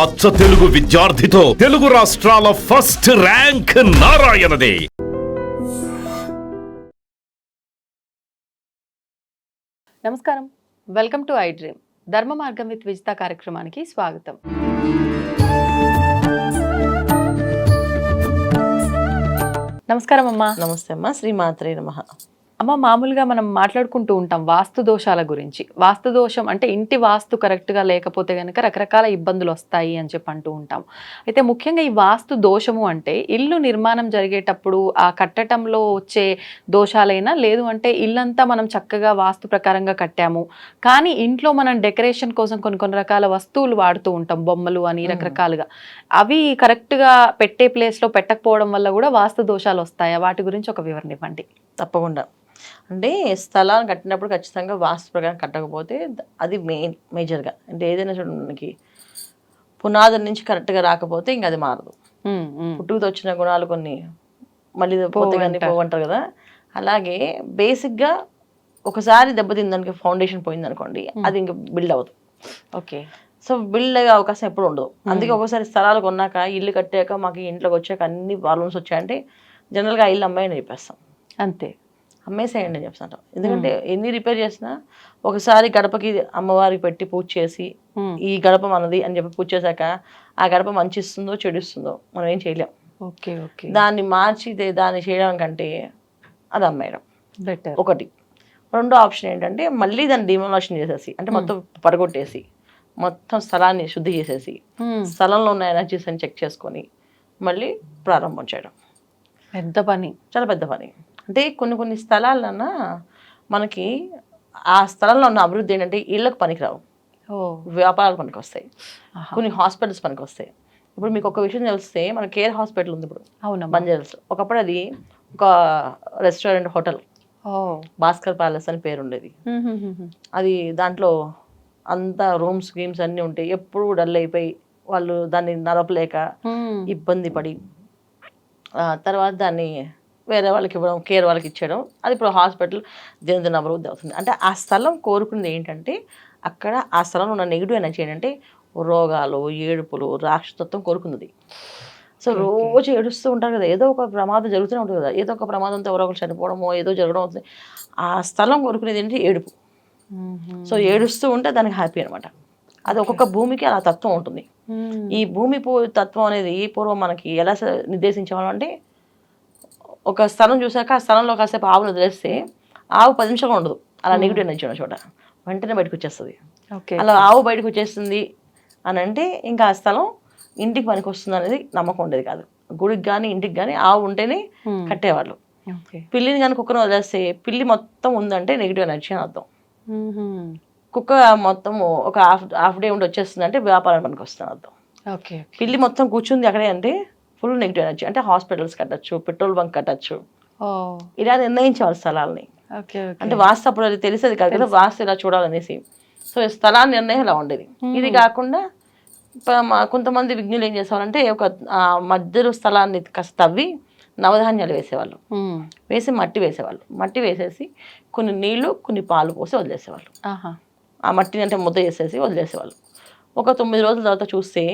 అచ్చ తెలుగు విద్యార్థితో తెలుగు రాష్ట్రాల first rank నారాయణదే. నమస్కారం, వెల్కమ్ టు ఐ డ్రీమ్. ధర్మ మార్గం విత్ విజిత కార్యక్రమానికి స్వాగతం. నమస్కారం అమ్మా. నమస్తే అమ్మా. శ్రీమాత్రే నమః. అమ్మ, మామూలుగా మనం మాట్లాడుకుంటూ ఉంటాం వాస్తు దోషాల గురించి. వాస్తు దోషం అంటే ఇంటి వాస్తు కరెక్ట్గా లేకపోతే కనుక రకరకాల ఇబ్బందులు వస్తాయి అని చెప్పి అంటూ ఉంటాం. అయితే ముఖ్యంగా ఈ వాస్తు దోషము అంటే ఇల్లు నిర్మాణం జరిగేటప్పుడు ఆ కట్టడంలో వచ్చే దోషాలైనా, లేదు అంటే ఇల్లంతా మనం చక్కగా వాస్తు ప్రకారంగా కట్టాము, కానీ ఇంట్లో మనం డెకరేషన్ కోసం కొన్ని రకాల వస్తువులు వాడుతూ ఉంటాం, బొమ్మలు అని రకరకాలుగా. అవి కరెక్ట్గా పెట్టే ప్లేస్లో పెట్టకపోవడం వల్ల కూడా వాస్తు దోషాలు వస్తాయా? వాటి గురించి ఒక వివరణ ఇవ్వండి. తప్పకుండా. అంటే స్థలాన్ని కట్టినప్పుడు ఖచ్చితంగా వాస్తు ప్రకారం కట్టకపోతే అది మేజర్గా, అంటే ఏదైనా చూడండి, మనకి పునాది నుంచి కరెక్ట్గా రాకపోతే ఇంకా అది మారదు. పుట్టుకతో వచ్చిన గుణాలు కొన్ని మళ్ళీ పోతే కానీ పోవంటారు కదా. అలాగే బేసిక్గా ఒకసారి దెబ్బతిందానికి ఫౌండేషన్ పోయింది అనుకోండి, అది ఇంకా బిల్డ్ అవ్వదు. ఓకే. సో బిల్డ్ అయ్యే అవకాశం ఎప్పుడు ఉండదు. అందుకే ఒకసారి స్థలాలు కొన్నాక, ఇల్లు కట్టాక, మాకు ఇంట్లోకి వచ్చాక అన్ని ప్రాబ్లమ్స్ వచ్చాయంటే జనరల్గా ఆ ఇల్లు అమ్మాయిని చెప్పేస్తాం. అంతే, అమ్మేసేయండి అని చెప్తాను. ఎందుకంటే ఎన్ని రిపేర్ చేసినా ఒకసారి గడపకి అమ్మవారికి పెట్టి పూజ చేసి ఈ గడప మనది అని చెప్పి పూజ చేశాక ఆ గడప మంచి ఇస్తుందో చెడు ఇస్తుందో మనం ఏం చేయలేం. Okay okay. దాన్ని మార్చి దాన్ని చేయడం కంటే అది అమ్మేయడం బెటర్. ఒకటి. రెండో ఆప్షన్ ఏంటంటే మళ్ళీ దాన్ని డిమాలిషన్ చేసేసి, అంటే మొత్తం పడగొట్టేసి మొత్తం స్థలాన్ని శుద్ధి చేసేసి స్థలంలో ఉన్న ఎనర్జీస్ అని చెక్ చేసుకొని మళ్ళీ ప్రారంభం చేయడం. పెద్ద పని, చాలా పెద్ద పని. అంటే కొన్ని స్థలాలన్నా మనకి ఆ స్థలంలో ఉన్న అభివృద్ధి ఏంటంటే ఇళ్ళకు పనికిరావు, వ్యాపారాలు పనికి వస్తాయి, కొన్ని హాస్పిటల్స్ పనికి వస్తాయి. ఇప్పుడు మీకు ఒక విషయం తెలిస్తే, మన కేర్ హాస్పిటల్ ఉంది ఇప్పుడు బంజారాస్. ఒకప్పుడు అది ఒక రెస్టారెంట్ హోటల్, భాస్కర్ ప్యాలెస్ అని పేరు ఉండేది. అది దాంట్లో అంతా రూమ్స్ గేమ్స్ అన్నీ ఉంటాయి. ఎప్పుడు డల్ అయిపోయి వాళ్ళు దాన్ని నడపలేక ఇబ్బంది పడి తర్వాత దాన్ని వేరే వాళ్ళకి ఇవ్వడం, కేర్ వాళ్ళకి ఇచ్చేయడం, అది ఇప్పుడు హాస్పిటల్ దినదిన అభివృద్ధి అవుతుంది. అంటే ఆ స్థలం కోరుకునేది ఏంటంటే, అక్కడ ఆ స్థలంలో ఉన్న నెగిటివ్ ఎనర్జీ ఏంటంటే రోగాలు, ఏడుపులు, రాక్షసత్వం కోరుకున్నది. సో రోజు ఏడుస్తూ ఉంటారు కదా, ఏదో ఒక ప్రమాదం జరుగుతూనే ఉంటుంది కదా, ఏదో ఒక ప్రమాదంతో ఎవరో ఒకరు చనిపోవడమో ఏదో జరగడం అవుతుంది. ఆ స్థలం కోరుకునేది ఏంటంటే ఏడుపు. సో ఏడుస్తూ ఉంటే దానికి హ్యాపీ అనమాట. అది ఒక్కొక్క భూమికి అలా తత్వం ఉంటుంది. ఈ భూమి తత్వం అనేది పూర్వం మనకి ఎలా నిర్దేశించేవాళ్ళం అంటే, ఒక స్థలం చూసాక ఆ స్థలంలో కాసేపు ఆవును వదిలేస్తే ఆవు 10 నిమిషాలు ఉండదు, అలా నెగిటివ్ ఎనర్జీ ఉన్న చోట వెంటనే బయటకు వచ్చేస్తుంది. అలా ఆవు బయటకు వచ్చేస్తుంది అని అంటే ఇంకా ఆ స్థలం ఇంటికి పనికి వస్తుంది అనేది నమ్మకం ఉండేది కాదు. గుడికి కానీ ఇంటికి కానీ ఆవు ఉంటేనే కట్టేవాళ్ళు. పిల్లిని కానీ కుక్కను వదిలేస్తే పిల్లి మొత్తం ఉందంటే నెగిటివ్ ఎనర్జీ అని అర్థం. కుక్క మొత్తం ఒక హాఫ్ డే ఉండి వచ్చేస్తుంది అంటే వ్యాపారం పనికి వస్తుంది అర్థం. పిల్లి మొత్తం కూర్చుంది అక్కడే అంటే ఫుల్ నెగిటివ్ ఎనర్జీ, అంటే హాస్పిటల్స్ కట్టచ్చు, పెట్రోల్ బంక్ కట్టచ్చు, ఇలా నిర్ణయించేవాళ్ళు స్థలాల్ని. అంటే వాస్తు అప్పుడు అది తెలిసేది కాదు కదా, వాస్తు ఇలా చూడాలనేసి. సో స్థలాన్ని నిర్ణయం ఇలా ఉండేది. ఇది కాకుండా కొంతమంది విజ్ఞులు ఏం చేసేవాళ్ళంటే, ఒక మధ్యలో స్థలాన్ని కాస్త తవ్వి నవధాన్యాలు వేసేవాళ్ళు, వేసి మట్టి వేసేవాళ్ళు. మట్టి వేసేసి కొన్ని నీళ్లు కొన్ని పాలు పోసి వదిలేసేవాళ్ళు. ఆ మట్టిని అంటే ముద్ద చేసేసి వదిలేసేవాళ్ళు. ఒక 9 రోజుల తర్వాత చూస్తే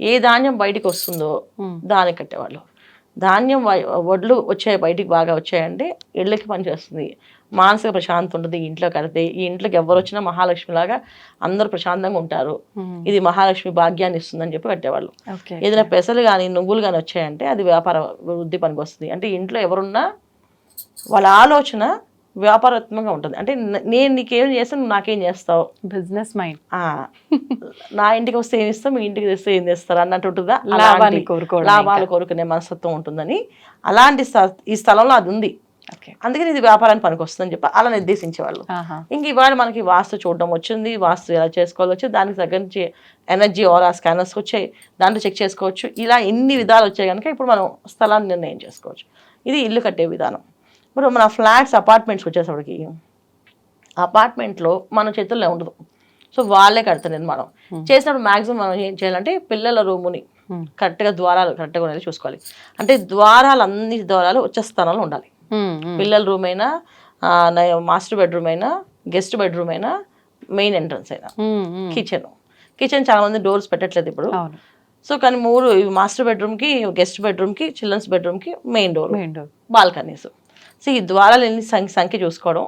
ఏ ధాన్యం బయటికి వస్తుందో దానికి కట్టేవాళ్ళు. ధాన్యం వడ్లు వచ్చాయి, బయటికి బాగా వచ్చాయంటే ఇళ్ళకి పనిచేస్తుంది, మానసిక ప్రశాంతత ఉంటుంది. ఇంట్లో కడితే ఈ ఇంట్లోకి ఎవరు వచ్చినా మహాలక్ష్మిలాగా అందరూ ప్రశాంతంగా ఉంటారు, ఇది మహాలక్ష్మి భాగ్యాన్ని ఇస్తుందని చెప్పి కట్టేవాళ్ళు. ఏదైనా పెసలు కానీ నువ్వులు కానీ వచ్చాయంటే అది వ్యాపార వృద్ధి పనికి వస్తుంది. అంటే ఇంట్లో ఎవరున్నా వాళ్ళ ఆలోచన వ్యాపారాత్మకంగా ఉంటుంది. అంటే నేను నీకేం చేస్తాను, నువ్వు నాకేం చేస్తావు, బిజినెస్ మైండ్. నా ఇంటికి వస్తే ఏమి ఇస్తావు, మీ ఇంటికి తెస్తే ఏం చేస్తారు అన్నట్టు ఉంటుందా, లాభాలు కోరుకునే మనస్తత్వం ఉంటుందని. అలాంటి ఈ స్థలంలో అది ఉంది, అందుకని ఇది వ్యాపారానికి పనికి వస్తుందని చెప్పి అలా నిర్దేశించేవాళ్ళు. ఇంక ఇవాళ మనకి వాస్తు చూడడం వచ్చింది, వాస్తు ఎలా చేసుకోవాలో వచ్చి దానికి తగ్గ ఎనర్జీ ఆరా స్కానర్స్ వచ్చాయి, దాంట్లో చెక్ చేసుకోవచ్చు. ఇలా ఎన్ని విధాలు వచ్చాయి కనుక ఇప్పుడు మనం స్థలాన్ని నిర్ణయం చేసుకోవచ్చు. ఇది ఇల్లు కట్టే విధానం. ఇప్పుడు మన ఫ్లాట్స్, అపార్ట్మెంట్స్కి వచ్చేసరికి అపార్ట్మెంట్లో మన చేతుల్లో ఉండదు. సో వాళ్ళే కడతారు నిర్మాణం చేసినప్పుడు. మ్యాక్సిమం మనం ఏం చేయాలంటే పిల్లల రూముని కరెక్ట్గా ద్వారాలు కరెక్ట్గా ఉండేది చూసుకోవాలి. అంటే ద్వారాలు, అన్ని ద్వారాలు వచ్చే స్థానంలో ఉండాలి. పిల్లల రూమ్ అయినా, మాస్టర్ బెడ్రూమ్ అయినా, గెస్ట్ బెడ్రూమ్ అయినా, మెయిన్ ఎంట్రన్స్ అయినా, కిచెన్ కిచెన్ చాలా మంది డోర్స్ పెట్టట్లేదు ఇప్పుడు. అవును. సో కానీ 3 మాస్టర్ బెడ్రూమ్కి, గెస్ట్ బెడ్రూమ్కి, చిల్డ్రన్స్ బెడ్రూమ్కి మెయిన్ డోర్, బాల్కనీస్. సో ఈ ద్వారాలు ఎన్ని సంఖ్య చూసుకోవడం,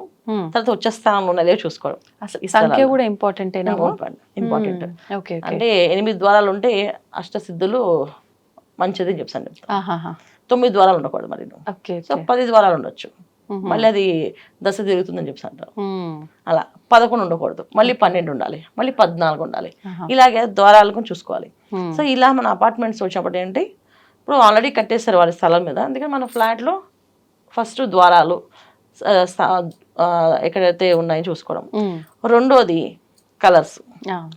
తర్వాత వచ్చే స్థానంలో ఉన్నదే చూసుకోవడం. అసలు సంఖ్య కూడా ఇంపార్టెంట్ ఇంపార్టెంట్. అంటే 8 ద్వారాలు ఉంటే అష్టసిద్ధులు మంచిది అని చెప్తాను. 9 ద్వారాలు ఉండకూడదు మరి. సో 10 ద్వారాలు ఉండొచ్చు, మళ్ళీ అది దశ తిరుగుతుందని చెప్పి అంటారు. అలా 11 ఉండకూడదు, మళ్ళీ 12 ఉండాలి, మళ్ళీ 14 ఉండాలి. ఇలాగే ద్వారాలకు చూసుకోవాలి. సో ఇలా మన అపార్ట్మెంట్స్ వచ్చినప్పుడు ఏంటి, ఇప్పుడు ఆల్రెడీ కట్టేస్తారు వాళ్ళ స్థలం మీద, అందుకని మన ఫ్లాట్లో ఫస్ట్ ద్వారాలు ఎక్కడైతే ఉన్నాయో చూసుకోవడం. రెండోది కలర్స్,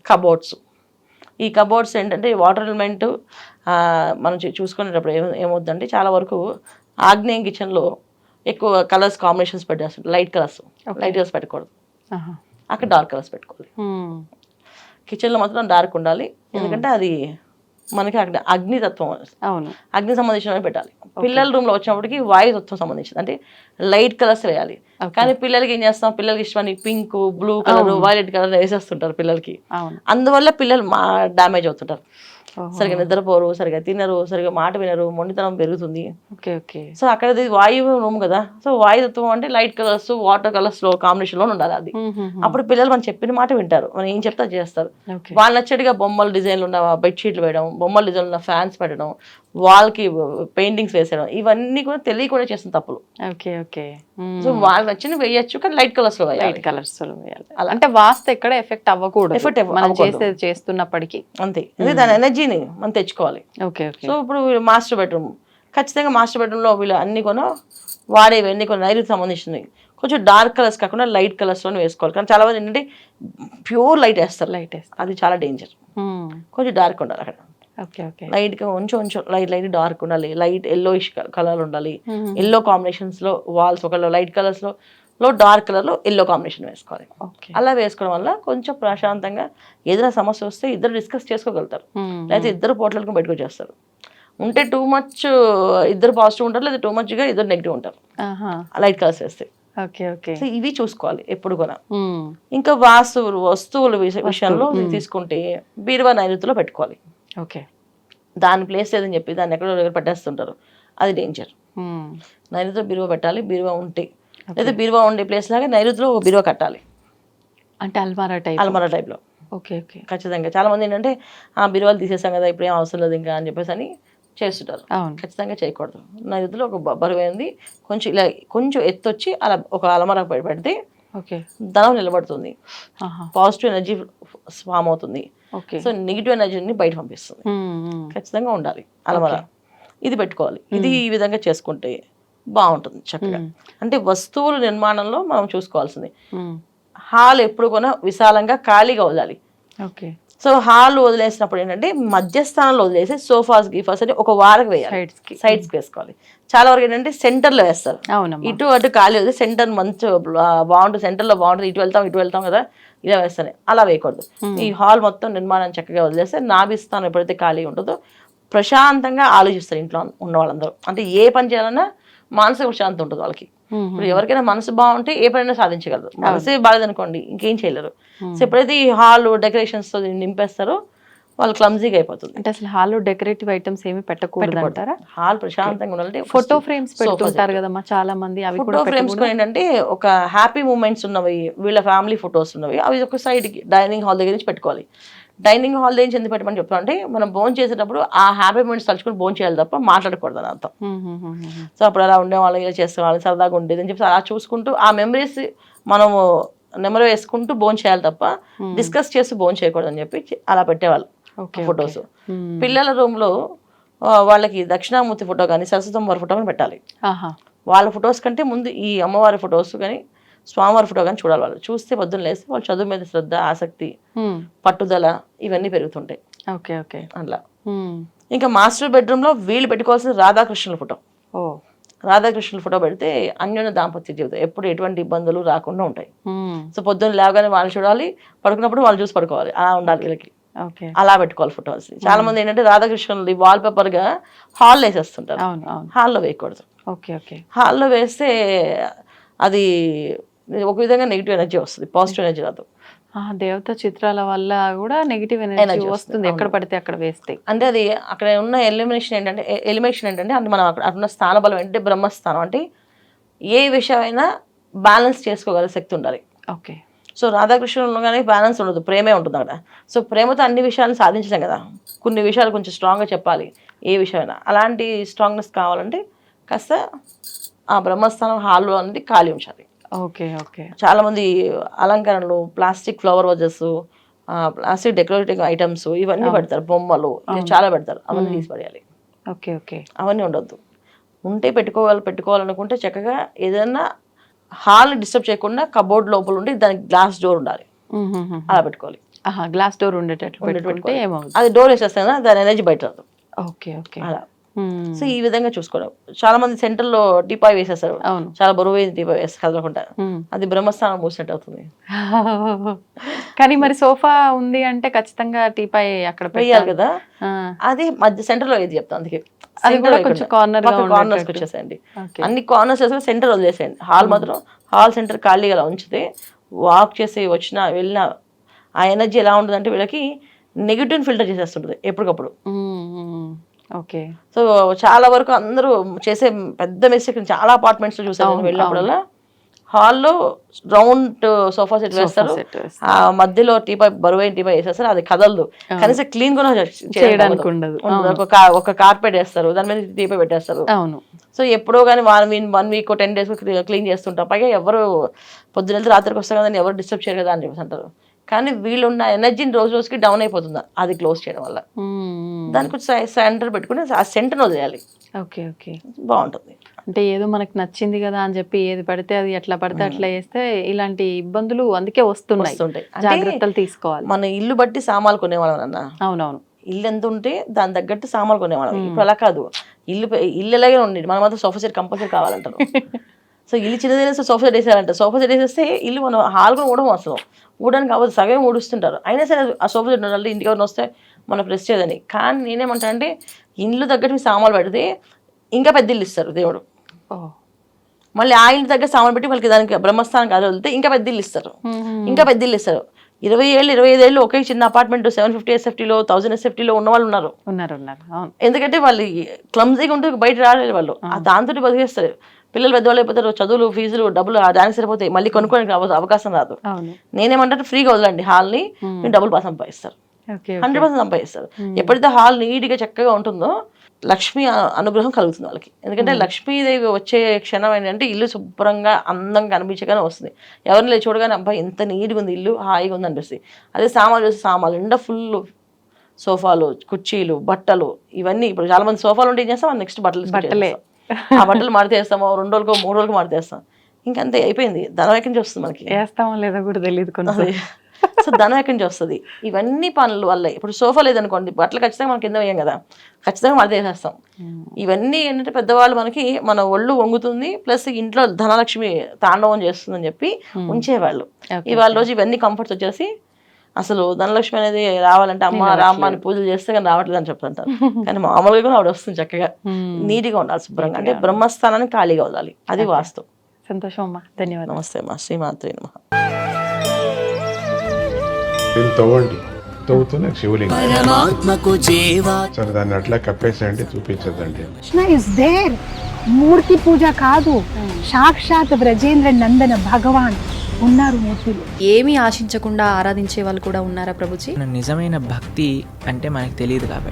కబోర్డ్స్. ఈ కబోర్డ్స్ ఏంటంటే వాటర్ ఎలిమెంట్ మనం చూసుకునేటప్పుడు ఏమవుతుందంటే చాలా వరకు ఆగ్నేయం కిచెన్లో ఎక్కువ కలర్స్ కాంబినేషన్స్ పెట్టేస్తారు. లైట్ కలర్స్ పెట్టకూడదు, అక్కడ డార్క్ కలర్స్ పెట్టుకోవాలి. కిచెన్లో మాత్రం డార్క్ ఉండాలి, ఎందుకంటే అది మనకి అక్కడ అగ్నితత్వం, అగ్ని సంబంధించినవి పెట్టాలి. పిల్లల రూమ్లో వచ్చినప్పటికి వాయుతత్వం సంబంధించింది, అంటే లైట్ కలర్స్ వేయాలి. కానీ పిల్లలకి ఏం చేస్తాం, పిల్లలకి ఇష్టమని pink, blue colour, violet colour వేసేస్తుంటారు పిల్లలకి. అందువల్ల పిల్లలు డ్యామేజ్ అవుతుంటారు. సరిగా నిద్రపోరు, సరిగా తినరు, సరిగా మాట వినరు, మొండితనం పెరుగుతుంది. సో అక్కడ వాయువు రూమ్ కదా, సో వాయుతత్వం అంటే లైట్ కలర్స్, వాటర్ కలర్స్ లో కాంబినేషన్ లో ఉండాలి అది. అప్పుడు పిల్లలు మనం చెప్పిన మాట వింటారు, మనం ఏం చెప్తా చేస్తారు. వాళ్ళు నచ్చడిగా బొమ్మల డిజైన్లు ఉన్న బెడ్షీట్లు వేయడం, బొమ్మల డిజైన్ ఉన్న ఫ్యాన్స్ పెట్టడం, వాళ్ళకి పెయింటింగ్స్ వేసేయడం, ఇవన్నీ కూడా తెలియకుండా చేసిన తప్పులు. సో వాళ్ళు నచ్చిన వేయచ్చు, కానీ లైట్ కలర్స్ లో వేయాలి. అంటే వాస్తు ఎక్కడ ఎఫెక్ట్ అవ్వకూడదు చేస్తున్నప్పటికీ, అంతే. దాని ఎనర్జీని మనం తెచ్చుకోవాలి. సో ఇప్పుడు మాస్టర్ బెడ్రూమ్, ఖచ్చితంగా మాస్టర్ బెడ్రూమ్ లో వీళ్ళు అన్ని కూడా వాడేవి అన్ని కొన్ని నైరుతి సంబంధించినవి కొంచెం డార్క్ కలర్స్ కాకుండా లైట్ కలర్స్ లోనే వేసుకోవాలి. కానీ చాలా మంది ఏంటంటే ప్యూర్ లైట్ వేస్తారు, అది చాలా డేంజర్. కొంచెం డార్క్ ఉండాలి అక్కడ, లైట్ గా కొంచెం లైట్ డార్క్ ఉండాలి, లైట్ ఎల్లోయిష్ కలర్ ఉండాలి. ఎల్లో కాంబినేషన్స్ లో వాల్స్, ఒక లైట్ కలర్స్ లో డార్క్ కలర్ లో ఎల్లో కాంబినేషన్ వేసుకోవాలి. అలా వేసుకోవడం వల్ల కొంచెం ప్రశాంతంగా ఏదైనా సమస్య వస్తే ఇద్దరు డిస్కస్ చేసుకోగలుగుతారు, లేకపోతే ఇద్దరు పోట్లకు బయటకు వచ్చేస్తారు. ఉంటే టూ మచ్ ఇద్దరు పాజిటివ్ ఉంటారు, లేదా టూ మచ్ గా ఇద్దరు నెగిటివ్ ఉంటారు లైట్ కలర్స్ వేస్తే. సో ఇవి చూసుకోవాలి ఎప్పుడు కూడా. ఇంకా వస్తువుల విషయంలో తీసుకుంటే బీరువా నైరుతిలో పెట్టుకోవాలి. దాని ప్లేస్ లేదని చెప్పి దాన్ని ఎక్కడో దగ్గర పెట్టేస్తుంటారు, అది డేంజర్. నైరుతిలో బీరువా పెట్టాలి, బీరువా ఉంటే, లేదా బీరువా ఉండే ప్లేస్ లాగా నైరుతిలో ఒక బీరువా కట్టాలి, అంటే అల్మారా టైప్ లో. ఖచ్చితంగా చాలా మంది ఏంటంటే ఆ బీరువాలు తీసేసాం కదా ఇప్పుడు ఏం అవసరం లేదు ఇంకా అని చెప్పేసి అని చేస్తుంటారు. ఖచ్చితంగా చేయకూడదు. నైరుతిలో ఒక బరువైంది కొంచెం ఇలా కొంచెం ఎత్తొచ్చి అలా ఒక అలమరా పెడితే ధనం నిలబడుతుంది, పాజిటివ్ ఎనర్జీ ఫామ్ అవుతుంది. సో నెగిటివ్ ఎనర్జీని బయట పంపిస్తుంది. ఖచ్చితంగా ఉండాలి అలమరా, ఇది పెట్టుకోవాలి. ఇది ఈ విధంగా చేసుకుంటే బాగుంటుంది చక్కగా. అంటే వస్తువుల నిర్మాణంలో మనం చూసుకోవాల్సింది. హాల్ ఎప్పుడు కూడా విశాలంగా ఖాళీగా వదలాలి. సో హాల్ వదిలేసినప్పుడు ఏంటంటే మధ్యస్థానంలో వదిలేసి సోఫాస్ గిఫాస్ అని ఒక వారకు వేయాలి, సైడ్స్ వేసుకోవాలి. చాలా వరకు ఏంటంటే సెంటర్ లో వేస్తారు, ఇటు అటు ఖాళీ వదిలి సెంటర్ మంచి బాగుంటుంది, సెంటర్ లో బాగుంటుంది, ఇటు వెళ్తాం కదా ఇలా వేస్తానే, అలా వేయకూడదు. ఈ హాల్ మొత్తం నిర్మాణం చక్కగా వదిలేస్తే నాభిస్థానం ఎప్పుడైతే ఖాళీ ఉంటుందో ప్రశాంతంగా ఆలోచిస్తారు ఇంట్లో ఉన్న వాళ్ళందరూ. అంటే ఏ పని చేయాలన్నా మానసిక ప్రశాంతం ఉంటుంది వాళ్ళకి. ఇప్పుడు ఎవరికైనా మనసు బాగుంటే ఏ పనైనా సాధించగలరు, మనసే బాగాలేదనుకోండి ఇంకేం చేయలేరు. సో ఎప్పుడైతే ఈ హాల్ డెకరేషన్స్ తో నింపేస్తారో వాళ్ళు క్లమ్జీగా అయిపోతుంది. అంటే అసలు హాల్ డెకరేటివ్ ఐటమ్స్ ఏమి పెట్టకూడదు అంటారా? హాల్ ప్రశాంతంగా ఉండాలంటే ఫోటో ఫ్రేమ్స్ పెడుతుంటారు కదమ్మా చాలా మంది, అవి ఫోటో ఫ్రేమ్స్ ఏంటంటే ఒక హ్యాపీ మూమెంట్స్ ఉన్నవి, వీళ్ళ ఫ్యామిలీ ఫొటోస్ ఉన్నవి, అవి ఒక సైడ్ కి డైనింగ్ హాల్ దగ్గర నుంచి పెట్టుకోవాలి. డైనింగ్ హాల్ దగ్గర నుంచి ఎందుకు పెట్టమని చెప్తాం అంటే మనం భోజనం చేసేటప్పుడు ఆ హ్యాపీ మూమెంట్స్ తలుచుకుని భోజనం చేయాలి తప్ప మాట్లాడకూడదు అని అర్థం. సో అప్పుడు అలా ఉండేవాళ్ళు, ఇలా చేసేవాళ్ళు, సరదాగా ఉండేది అని చెప్పి అలా చూసుకుంటూ ఆ మెమరీస్ మనము నెమరు వేసుకుంటూ భోజనం చేయాలి తప్ప డిస్కస్ చేస్తూ భోజనం చేయకూడదు అని చెప్పి అలా పెట్టేవాళ్ళు ఫొటోస్. పిల్లల రూమ్ లో వాళ్ళకి దక్షిణామూర్తి ఫోటో కానీ సరస్వతమ్మవారి ఫోటో కానీ పెట్టాలి. వాళ్ళ ఫొటోస్ కంటే ముందు ఈ అమ్మవారి ఫొటోస్ కానీ స్వామివారి ఫోటో కానీ చూడాలి. వాళ్ళు చూస్తే పొద్దున్న లేస్తే వాళ్ళు చదువు మీద శ్రద్ధ, ఆసక్తి, పట్టుదల ఇవన్నీ పెరుగుతుంటాయి అట్లా. ఇంకా మాస్టర్ బెడ్రూమ్ లో వీళ్ళు పెట్టుకోవాల్సిన రాధాకృష్ణుల ఫోటో. రాధాకృష్ణుల ఫోటో పెడితే అన్యోన్య దాంపత్య జీవితం ఎప్పుడు ఎటువంటి ఇబ్బందులు రాకుండా ఉంటాయి. సో పొద్దున్న లేవగానే వాళ్ళు చూడాలి, పడుకున్నప్పుడు వాళ్ళు చూసి పడుకోవాలి, అలా ఉండాలి వీళ్ళకి. అలా పెట్టుకోవాలి ఫొటోస్. చాలా మంది ఏంటంటే రాధాకృష్ణులది వాల్ పేపర్ గా హాల్ వేసేస్తుంటారు, హాల్లో వేయకూడదు. హాల్లో వేస్తే అది ఒక విధంగా నెగిటివ్ ఎనర్జీ వస్తుంది, పాజిటివ్ ఎనర్జీ రాదు. దేవత చిత్రాల వల్ల కూడా నెగిటివ్ ఎనర్జీ వస్తుంది ఎక్కడ పడితే అక్కడ వేస్తే. అంటే అది అక్కడ ఉన్న ఎలిమినేషన్ ఏంటంటే అంటే మనం అక్కడ ఉన్న స్థాన బలం ఏంటంటే బ్రహ్మస్థానం. అంటే ఏ విషయమైనా బ్యాలెన్స్ చేసుకోగల శక్తి ఉండాలి. ఓకే. సో రాధాకృష్ణులు కానీ బ్యాలెన్స్ ఉండదు, ప్రేమే ఉంటుంది అక్కడ. సో ప్రేమతో అన్ని విషయాలను సాధించలేం కదా, కొన్ని విషయాలు కొంచెం స్ట్రాంగ్గా చెప్పాలి ఏ విషయమైనా. అలాంటి స్ట్రాంగ్నెస్ కావాలంటే కాస్త ఆ బ్రహ్మస్థానం హాల్లో అనేది ఖాళీ ఉంచాలి. Okay okay. చాలామంది అలంకరణలు, plastic flower vases, plastic decorative items ఇవన్నీ పెడతారు, బొమ్మలు చాలా పెడతారు, అవన్నీ తీసి పడేయాలి. Okay okay. అవన్నీ ఉండొద్దు. ఉంటే పెట్టుకోవాలనుకుంటే చక్కగా ఏదైనా హాల్ని డిస్టర్బ్ చేయకుండా కబోర్డ్ లోపల ఉండి దానికి గ్లాస్ డోర్ ఉండాలి, అలా పెట్టుకోవాలి. గ్లాస్ డోర్ ఉండేటట్లు పెట్టుకుంటే ఏమవుతుంది, అది డోర్ వేసేస్తే కదా దాని ఎనర్జీ బయట రాదు. Okay okay. అలా సో ఈ విధంగా చూసుకోవడం. చాలా మంది సెంటర్ లో టీపాయ్ వేసేస్తారు, చాలా బరువు టీపాయ్ వేస్తారు కదలకుండా, అది బ్రహ్మస్థానం మూసినట్టు అవుతుంది. కానీ మరి సోఫా ఉంది అంటే ఖచ్చితంగా టీపాయ్ అక్కడ వేయాలి కదా, అది మధ్య సెంటర్ లో ఏది చెప్తాను. అందుకే కార్నర్స్ వచ్చేసేయండి, అన్ని కార్నర్స్ వేసుకుని సెంటర్ వదిలేసేయండి. హాల్ మాత్రం హాల్ సెంటర్ ఖాళీగా అలా ఉంచితే వాక్ చేసి వచ్చినా వెళ్ళినా ఆ ఎనర్జీ ఎలా ఉంటుంది అంటే వీళ్ళకి నెగిటివ్ ఫిల్టర్ చేసేస్తుంటుంది ఎప్పటికప్పుడు. ఓకే. సో చాలా వరకు అందరూ చేసే పెద్ద మిస్టేక్, చాలా అపార్ట్మెంట్స్ లో చూసాను వెళ్ళినప్పుడల్లా, హాల్లో రౌండ్ సోఫా సెట్ వేస్తారు, ఆ మధ్యలో టీపాయ్ బరువైన టీపాయ్ వేసేస్తారు, అది కదలదు, కనీసం క్లీన్ కూడా చేయడానికి ఉండదు. ఒక కార్పెట్ వేస్తారు, దాని మీద టీపాయ్ పెట్టేస్తారు. సో ఎప్పుడో కానీ 1 వీక్ 10 days క్లీన్ చేస్తుంటారు. పైగా ఎవరు పొద్దున రాత్రికి వస్తారు కదా, ఎవరు డిస్టర్బ్ చేయరు కదా అని చెప్పేసి అంటారు. కానీ వీళ్ళు ఉన్న ఎనర్జీని రోజు రోజుకి డౌన్ అయిపోతుంది అది క్లోజ్ చేయడం వల్ల. దానికి సెంటర్ పెట్టుకుని ఆ సెంటర్ని వదిలేయాలి. Okay okay. బాగుంటుంది. అంటే ఏదో మనకు నచ్చింది కదా అని చెప్పి ఏది పడితే అది ఎట్లా పడితే అట్లా వేస్తే ఇలాంటి ఇబ్బందులు అందుకే వస్తుంటాయి. జాగ్రత్తలు తీసుకోవాలి. మన ఇల్లు బట్టి సామాన్లు కొనేవాళ్ళం అన్న. అవునవును. ఇల్లు ఎంత ఉంటే దాని తగ్గట్టు సామాన్లు కొనేవాళ్ళం. ఇప్పుడు అలా కాదు, ఇల్లు ఎలాగే ఉండేది, మన మాత్రం సోఫా సెట్ కంపల్సరీ కావాలంటారు. సో ఇల్లు చిన్నదైనా సోఫా సెట్ వేసారంట, సోఫా సెట్ వేసేస్తే ఇల్లు మనం హాల్ కూడా ఊడడం అసలు ఊడడానికి అవ్వదు, సగం ఊడుస్తుంటారు. అయినా సరే ఆ సోఫా సెట్ ఉండాలి, ఇంటికి ఎవరిని వస్తే మనం ప్రెస్ చేయదని. కానీ నేనేమంటానంటే ఇల్లు తగ్గట్టు మీ సామాన్లు పెడితే ఇంకా పెద్ద ఇల్లు ఇస్తారు దేవుడు. మళ్ళీ ఆ ఇంటి దగ్గర సామాన్ పెట్టి వాళ్ళకి దానికి బ్రహ్మస్థానానికి అది వదిలితే ఇంకా పెద్ద ఇల్లు ఇస్తారు, ఇంకా పెద్ద ఇల్లు ఇస్తారు. 20 ఏళ్ళు 25 ఏళ్ళు ఒకే చిన్న అపార్ట్మెంట్ 750 SFTలో 1000 SFTలో ఉన్న వాళ్ళు ఉన్నారు. ఎందుకంటే వాళ్ళు క్లమ్జీగా ఉంటే బయట రాలేదు, వాళ్ళు దాంతో బతికేస్తారు. పిల్లలు పెద్దవాళ్ళు అయిపోతారు, చదువులు ఫీజులు డబ్బులు దానికి సరిపోతాయి, మళ్ళీ కొనుక్కోడానికి అవకాశం రాదు. నేనేమంటే ఫ్రీగా వదలండి హాల్ని, మీరు డబ్బులు బాగా సంపాదిస్తారు, 100% సంపాదిస్తారు. ఎప్పుడైతే హాల్ నీట్గా చక్కగా ఉంటుందో లక్ష్మి అనుగ్రహం కలుగుతుంది వాళ్ళకి. ఎందుకంటే లక్ష్మీదేవి వచ్చే క్షణం ఏంటంటే ఇల్లు శుభ్రంగా అందంగా అనిపించగానే వస్తుంది. ఎవరిని చూడగానే అబ్బాయి ఎంత నీట్గా ఉంది ఇల్లు, హాయిగా ఉంది అనిపిస్తుంది. అదే సామాన్లు చూస్తే సామాన్లు నిండా ఫుల్ సోఫాలు, కుర్చీలు, బట్టలు, ఇవన్నీ. ఇప్పుడు చాలా మంది సోఫాలు ఉంటే ఏం చేస్తాం, నెక్స్ట్ బట్టలే ఆ బట్టలు మాడితేస్తామో 2 రోజులకో 3 రోజులకో మాడితేస్తాం, ఇంకంతే అయిపోయింది. ధనం ఎక్కడి నుంచి వస్తుంది మనకి, వేస్తామో లేదో కూడా తెలియదు. సో ధనం ఎక్కడి నుంచి వస్తుంది, ఇవన్నీ పనుల వల్ల. ఇప్పుడు సోఫా లేదనుకోండి, బట్టలు ఖచ్చితంగా మనం కింద వేయం కదా, ఖచ్చితంగా మడతేసేస్తాం. ఇవన్నీ ఏంటంటే పెద్దవాళ్ళు మనకి మన ఒళ్ళు వంగుతుంది, ప్లస్ ఇంట్లో ధనలక్ష్మి తాండవం చేస్తుందని చెప్పి ఉంచేవాళ్ళు. ఇవాళ రోజు ఇవన్నీ కంఫర్ట్స్ వచ్చేసి అసలు ధనలక్ష్మి అనేది రావాలంటే అమ్మ రామ్మ అని పూజలు చేస్తే కానీ రావట్లేదు అని చెప్తుంటారు. కానీ మామూలుగా కూడా ఆవిడ వస్తుంది చక్కగా, నీట్గా ఉండాలి, శుభ్రంగా. అంటే బ్రహ్మస్థానాన్ని ఖాళీగా వదలాలి, అది వాస్తు. సంతోషం అమ్మా, ధన్యవాదాలు. నమస్తే అమ్మా, శ్రీమాత్రే నమః. తవ్వండి, తవ్వుతూనే శివలింగం సరే దాన్ని అట్లా కప్పేసేయండి, చూపించదండి. మూర్తి పూజ కాదు, సాక్షాత్ బ్రజేంద్ర నందన భగవాన్ ఉన్నారు మూర్తులు. ఏమీ ఆశించకుండా ఆరాధించే వాళ్ళు కూడా ఉన్నారా ప్రభుజీ? నిజమైన భక్తి అంటే మనకు తెలియదు కాబట్టి